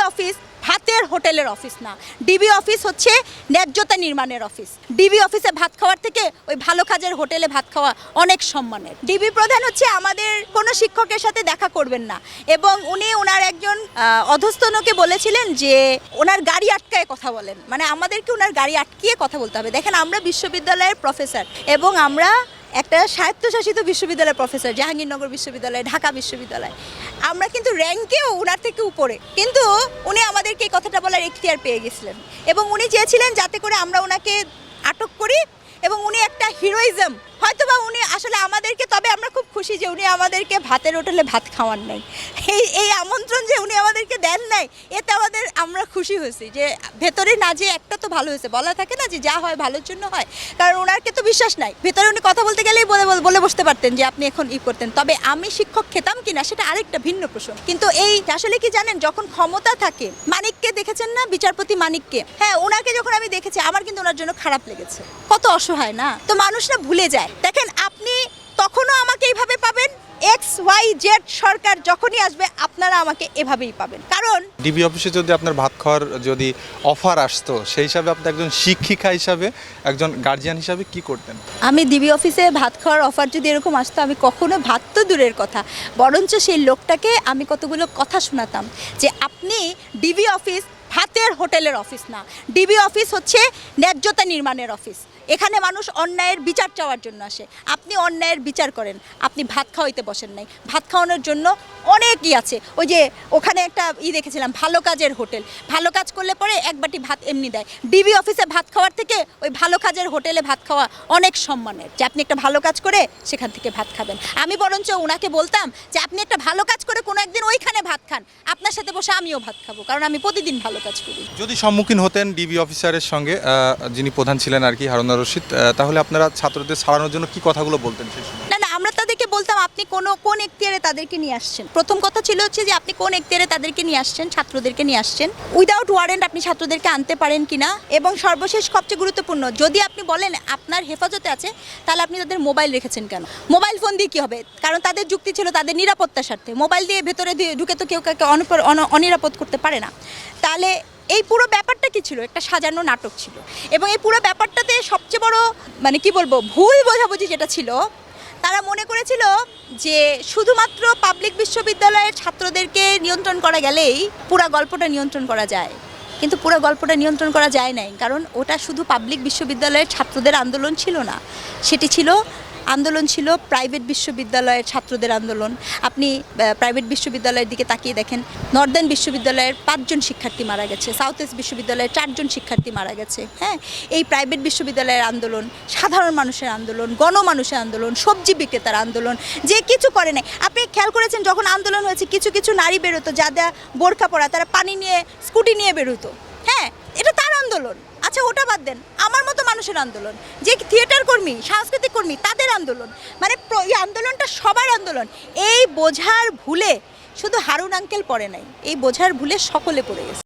Office ভাতের হোটেলের office না। ডিবি অফিস হচ্ছে ন্যায্যতা নির্মাণের অফিস। ডিবি অফিসে ভাত খাওয়ার থেকে ওই ভালো কাজের হোটেলে ভাত খাওয়া অনেক সম্মানের। ডিবি প্রধান হচ্ছে আমাদের কোনো শিক্ষকের সাথে দেখা করবেন না, এবং উনি ওনার একজন অধস্তনকে বলেছিলেন যে ওনার গাড়ি আটকায় কথা বলেন, মানে আমাদেরকে ওনার গাড়ি আটকিয়ে কথা বলতে হবে। দেখেন, আমরা বিশ্ববিদ্যালয়ের প্রফেসর এবং আমরা একটা স্বায়ত্তশাসিত বিশ্ববিদ্যালয়ের প্রফেসর, জাহাঙ্গীরনগর বিশ্ববিদ্যালয়, ঢাকা বিশ্ববিদ্যালয়। আমরা কিন্তু র্যাঙ্কেও ওনার থেকে উপরে, কিন্তু উনি আমাদেরকে এই কথাটা বলার এখতিয়ার পেয়ে গেছিলেন এবং উনি চেয়েছিলেন যাতে করে আমরা ওনাকে আটক করি, এবং উনি একটা হিরোইজম, হয়তোবা উনি আসলে আমাদেরকে, তবে আমরা খুব খুশি যে উনি আমাদেরকে ভাতের হোটেলে ভাত খাওয়ান নাই, এই আমন্ত্রণ যে উনি আমাদেরকে দেন নাই, এতে আমরা খুশি হয়েছি যে ভেতরে না যে একটা তো ভালো হয়েছে, বলা থাকে না যে যা হয় ভালোর জন্য হয়, কারণ ওনারকে তো বিশ্বাস নাই। ভেতরে উনি কথা বলতে গেলেই বলে বসতে পারতেন যে আপনি এখন করতেন। তবে আমি শিক্ষক খেতাম কিনা সেটা আরেকটা ভিন্ন প্রশ্ন। কিন্তু এই আসলে কি জানেন, যখন ক্ষমতা থাকে, মানিককে দেখেছেন না, বিচারপতি মানিককে, হ্যাঁ, ওনাকে যখন আমি দেখেছি আমার কিন্তু ওনার জন্য খারাপ লেগেছে। কত অসহায় না, তো মানুষরা ভুলে যায়। দেখেন, আপনি তখনও আমাকে এইভাবে পাবেন, XYZ সরকার যখনই আসবে আপনারা আমাকে এভাবেই পাবেন। কারণ ডিবি অফিসে যদি আপনার ভাত খাওয়ার যদি অফার আসতো, সেই হিসাবে আপনি একজন শিক্ষিকা হিসাবে, একজন গার্জিয়ান হিসাবে কি করতেন? আমি ডিবি অফিসে ভাত খাওয়ার অফার যদি এরকম আসতো, আমি কখনো ভাত তো দূরের কথা, বরঞ্চ সেই লোকটাকে আমি কতগুলো কথা শোনাতাম যে আপনি ডিবি অফিস ভাতের হোটেলের অফিস না। ডিবি অফিস হচ্ছে ন্যায্যতা নির্মাণের অফিস। এখানে মানুষ অন্যায়ের বিচার চাওয়ার জন্য আসে। আপনি অন্যায়ের বিচার করেন, আপনি ভাত খাওয়াইতে বসেন নাই। ভাত খাওয়ানোর জন্য অনেকই আছে। ওই যে ওখানে একটা দেখেছিলাম, ভালো কাজের হোটেল। ভালো কাজ করলে পরে এক বাটি ভাত এমনি দেয়। ডিবি অফিসে ভাত খাওয়ার থেকে ওই ভালো কাজের হোটেলে ভাত খাওয়া অনেক সম্মানের, যে আপনি একটা ভালো কাজ করে সেখান থেকে ভাত খাবেন। আমি বরঞ্চ ওনাকে বলতাম যে আপনি একটা ভালো কাজ করে কোনো একদিন ওইখানে ভাত খান, আপনার সাথে বসে আমিও ভাত খাবো, কারণ আমি প্রতিদিন ভালো কাজ করি। যদি সম্মুখীন হতেন ডিবি অফিসারের সঙ্গে, যিনি প্রধান ছিলেন আর কি, হারুন রশিদ, তাহলে আপনারা ছাত্রদের ছাড়ানোর জন্য কি কথাগুলো বলতেন সেই সময়? না, আমরা তাদেরকে বলতাম আপনি কোন এখতিয়ারে তাদেরকে নিয়ে আসছেন। প্রথম কথা ছিল হচ্ছে যে আপনি কোন এখতিয়ারে তাদেরকে নিয়ে আসছেন, ছাত্রদেরকে নিয়ে আসছেন, উইদাউট ওয়ারেন্ট আপনি ছাত্রদেরকে আনতে পারেন কিনা, এবং সর্বশেষ সবচেয়ে গুরুত্বপূর্ণ, যদি আপনি বলেন আপনার হেফাজতে আছে, তাহলে আপনি তাদের মোবাইল রেখেছেন কেন? মোবাইল ফোন দিয়ে কী হবে? কারণ তাদের যুক্তি ছিল তাদের নিরাপত্তার স্বার্থে। মোবাইল দিয়ে ভেতরে ঢুকে তো কেউ কাউকে অনিরাপদ করতে পারে না। তাহলে এই পুরো ব্যাপারটা কি ছিল? একটা সাজানো নাটক ছিল, এবং এই পুরো ব্যাপারটাতে সবচেয়ে বড় ভুল বোঝাবুঝি যেটা ছিল, তারা মনে করেছিল যে শুধুমাত্র পাবলিক বিশ্ববিদ্যালয়ের ছাত্রদেরকে নিয়ন্ত্রণ করা গেলেই পুরো গল্পটা নিয়ন্ত্রণ করা যায়, কিন্তু পুরো গল্পটা নিয়ন্ত্রণ করা যায় নাই। কারণ ওটা শুধু পাবলিক বিশ্ববিদ্যালয়ের ছাত্রদের আন্দোলন ছিল না, সেটি ছিল প্রাইভেট বিশ্ববিদ্যালয়ের ছাত্রদের আন্দোলন। আপনি প্রাইভেট বিশ্ববিদ্যালয়ের দিকে তাকিয়ে দেখেন, নর্দার্ন বিশ্ববিদ্যালয়ের 5 জন শিক্ষার্থী মারা গেছে, সাউথ ইস্ট বিশ্ববিদ্যালয়ের 4 জন শিক্ষার্থী মারা গেছে। হ্যাঁ, এই প্রাইভেট বিশ্ববিদ্যালয়ের আন্দোলন, সাধারণ মানুষের আন্দোলন, গণমানুষের আন্দোলন, সবজি বিক্রেতার আন্দোলন, যে কিছু করে নাই। আপনি খেয়াল করেছেন যখন আন্দোলন হয়েছে, কিছু কিছু নারী বেরোতো যাদের বোরখা পরা, তারা পানি নিয়ে, স্কুটি নিয়ে বেরোতো। হ্যাঁ, এটা তার আন্দোলন। আচ্ছা, ওটা বাদ দেন, আমার মতো মানুষের আন্দোলন, যে থিয়েটার কর্মী, সাংস্কৃতিক কর্মী, তাদের আন্দোলন, মানে এই আন্দোলনটা সবার আন্দোলন। এই বোঝার ভুলে শুধু হারুন আঙ্কেল পড়ে নাই, এই বোঝার ভুলে সকলে পড়ে গেছে।